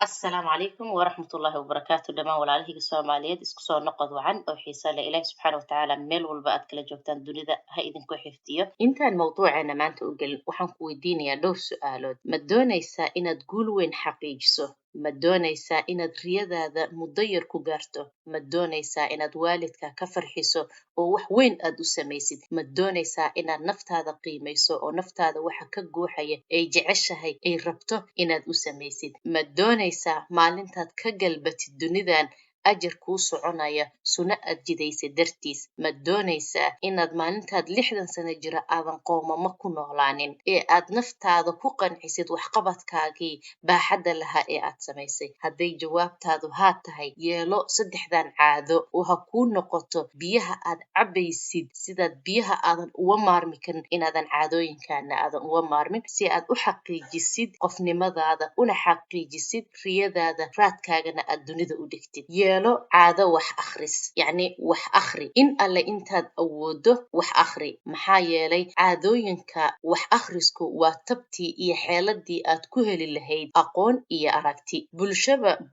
السلام عليكم ورحمة الله وبركاته دمان walaalahayga Soomaaliyeed isku soo noqod wacan oo xiiso leh Ilaahay subxaanahu wa ta'aala meel walba aad kala joogtaan dunida ha idinku xifdiyo intaan mawduuceena maanta u gelin waxaan ku weydiinayaa dhowr su'aalood ma doonaysaa inaad guul weyn xaqiijiso ma doonaysaa inaad riyadaada muddo yar ku gaarto ma doonaysaa inaad waalidka ka farxiso oo wax weyn aad u samaysid ma doonaysaa inaad naftaada qiimayso oo naftaada waxa ka guuxaya ay jeceshahay ay rabto inaad u samaysid ma doonaysaa maalintaad ka galbatid dunidan ajar kuu soconaya suna aad jidaysa dartiis ma doonaysaa inaad maalintaad 60 sano jira aadan qoomamo ku noolaanin ee aad naftaada ku qancisid waxqabadkaagii baaxadda lahaa ee aad samaysay hadday jawaabtaadu haa tahay yeelo saddexdan caado oo ha kuu noqoto biyaha aad cabaysid sidaad biyaha aadan uga maarmi karin inaadan caadooyinkaana aadan uga maarmin si aad u xaqiijisid qofnimadaada una xaqiijisid riyadaada raadkaagana aad dunida u dhigtid yeelo caado wax akhris yacni wax akhri in alle intaad awoodo wax akhri maxaa yeelay caadooyinka wax akhrisku waa tabtii iyo xeeladii aad ku heli lahayd aqoon iyo aragti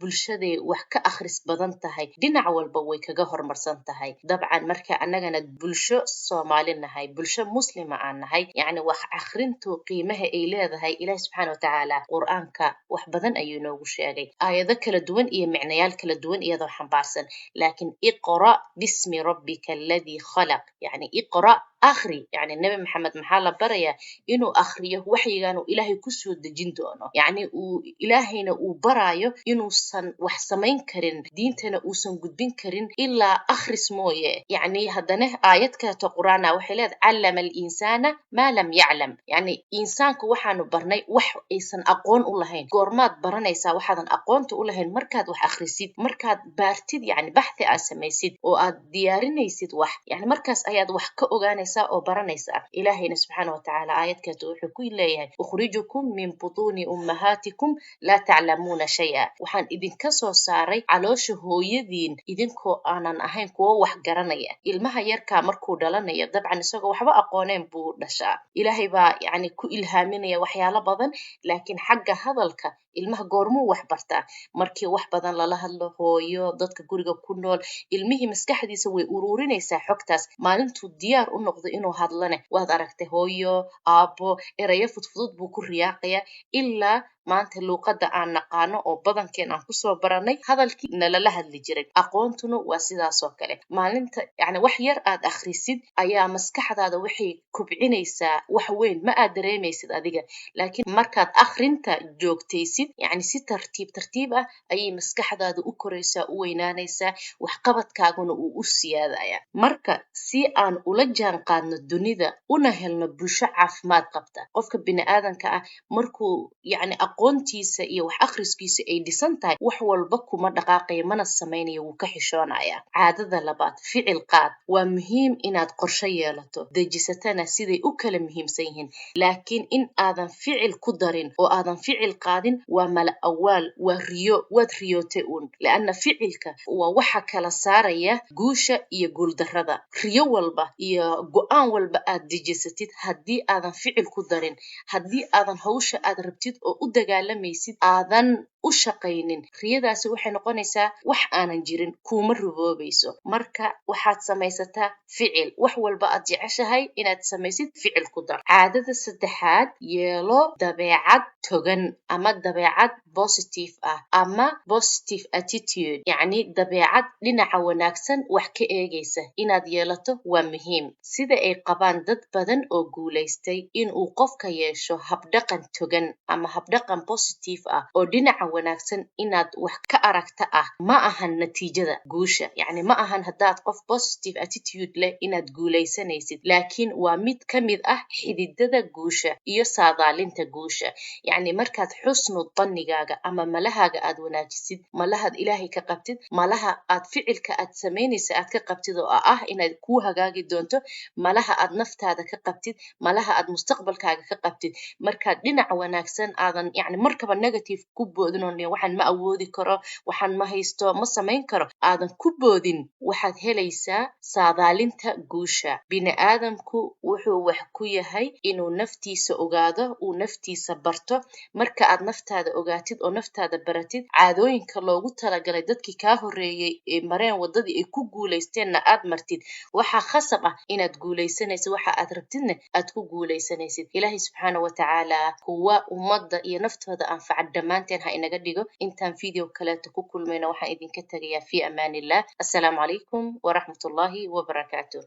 bulshaday wax ka akhris badan tahay dhinac walba way kaga horumarsan tahay dabcan marka annagana bulsho Soomaali nahay bulsho muslima aan nahay yacni wax akhrintu qiimaha ay leedahay Ilaahay subxaanahu wa ta'aala quraanka wax badan ayuu noogu sheegay aayado kala duwan iyo macnayaal kala duwan iyadoo xambaarsan laakiin iqra bismi rabbika alladhi khalaq yani iqra akhri yani nabi maxamed maxaa la barayaa inuu akhriyo waxyigan uu ilaahay ku soo dejin doono yani uu ilaahayna uu barayo inuusan wax samayn karin diintana uusan gudbin karin ilaa akhris mooye yani haddana aayad kaleeto quraana waxay leedahay callama al-insaana maa lam yaclam yani insaanku waxaanu barnay wax aysan aqoon u lahayn goormaad baranaysaa waxaadan aqoonta u lahayn markaad wax akhrisid markaad baartid yani baxthi aad samaysid oo aad diyaarinaysid wax yani markaas ayaad wax ka ogaanaysaa oo baranaysaa ilaahayna subxaanahu wa ta'aala aayadkaas wuxuu ku leeyahay ukhrijukum min butuuni ummahatikum laa taclamuuna shay'a waxaan idinka soo saaray caloosha hooyadiin idinkoo aanan ahayn kuwo wax garanaya ilmaha yarkaa markuu dhalanayo dabcan isagoo waxba aqooneen buu dhashaa ilaahay baa yani ku ilhaaminaya waxyaalo badan laakiin xagga hadalka ilmaha goormuu wax bartaa markii wax badan lala hadlo hooyo dadka guriga ku nool ilmihii maskaxdiisa way ururinaysaa xogtaas maalintuu diyaar u noqdo inuu hadlane waad aragtay hooyo aabbo erayo fudfudud buu ku riyaaqaya ilaa maanta luuqadda aan naqaano oo badankeen aan kusoo baranay hadalkii nalala hadli jiray aqoontuna waa sidaasoo kale maalinta yani wax yar aad akhrisid ayaa maskaxdaada waxay kubcinaysaa wax weyn ma aad dareemaysid adiga laakiin markaad akhrinta joogtaysid yani si tartiib ah ayay maskaxdaada u koraysaa u weynaanaysaa waxqabadkaaguna uu u siyaadaya marka si aan ula jaan qaadno dunida una helno bulsho caafimaad qabta qofka bini'aadanka ah markuu yani aqoontiisa iyo wax akhriskiisa ay dhisan tahay wax walba kuma dhaqaaqayo mana samaynayo wuu ka xishoonaya caadada labaad ficil qaad waa muhiim inaad qorshe yeelato dejisatana siday u kala muhiimsan yihiin laakiin in aadan ficil ku darin oo aadan ficil qaadin waa mala awaal waa riyo waad riyootay uun laanna ficilka waa waxa kala saaraya guusha iyo guuldarrada riyo walba iyo go'aan walba aad dejisatid haddii aadan ficil ku darin haddii aadan hawsha aad rabtid oo u dagaalamaysid aadan u shaqaynin riyadaasi waxay noqonaysaa wax aanan jirin kuma ruboobayso marka waxaad samaysataa ficil wax walba aad jeceshahay inaad samaysid ficil ku dar caadada saddexaad yeelo dabeecad togan ama dabeecad positive ah ama positive attitude yacni dabeecad dhinaca wanaagsan wax ka eegaysa inaad yeelato waa muhiim sida ay qabaan dad badan oo guulaystay inuu qofka yeesho habdhaqan togan ama habdhaqan positive ah oo dhinaca wanaagsan inaad wax ka aragta ah ma ahan natiijada guusha yacni ma ahan haddaad qof positive attitude leh inaad guulaysanaysid laakiin waa mid ka mid ah xididada guusha iyo saadaalinta guusha yacni markaad xusnu dannigaaga ama malahaaga aad wanaajisid malahaad ilaahay ka qabtid malaha aad ficilka aad samaynaysa aad ka qabtid oo ah inaad kuu hagaagi doonto malaha aad naftaada ka qabtid malaha aad mustaqbalkaaga ka qabtid markaad dhinaca wanaagsan aadan yani markaba negative ku boodin waxaan ma awoodi karo waxaan ma haysto ma samayn karo aadan ku boodin waxaad helaysaa saadaalinta guusha. bini aadamku wuxuu wax ku yahay inuu naftiisa ogaado, uu naftiisa barto. marka aad naftaada ogaatid oo naftaada baratid, caadooyinka loogu talagalay dadkii kaa horreeyey ee mareen waddadii ay ku guulaysteenna aad martid, waxaa khasab ah inaad guulaysanaysid, waxa aad rabtidna aad ku guulaysanaysid. ilaahay subxaana wa tacaala kuwa ummadda iyo naftooda anfaca dhammaanteen ha inaga dhigo. intaan video kaleeto ku kulmayno waxaan idinka tegayaa fi amaanillah. assalaamu calaykum waraxmatullaahi wabarakaatuh.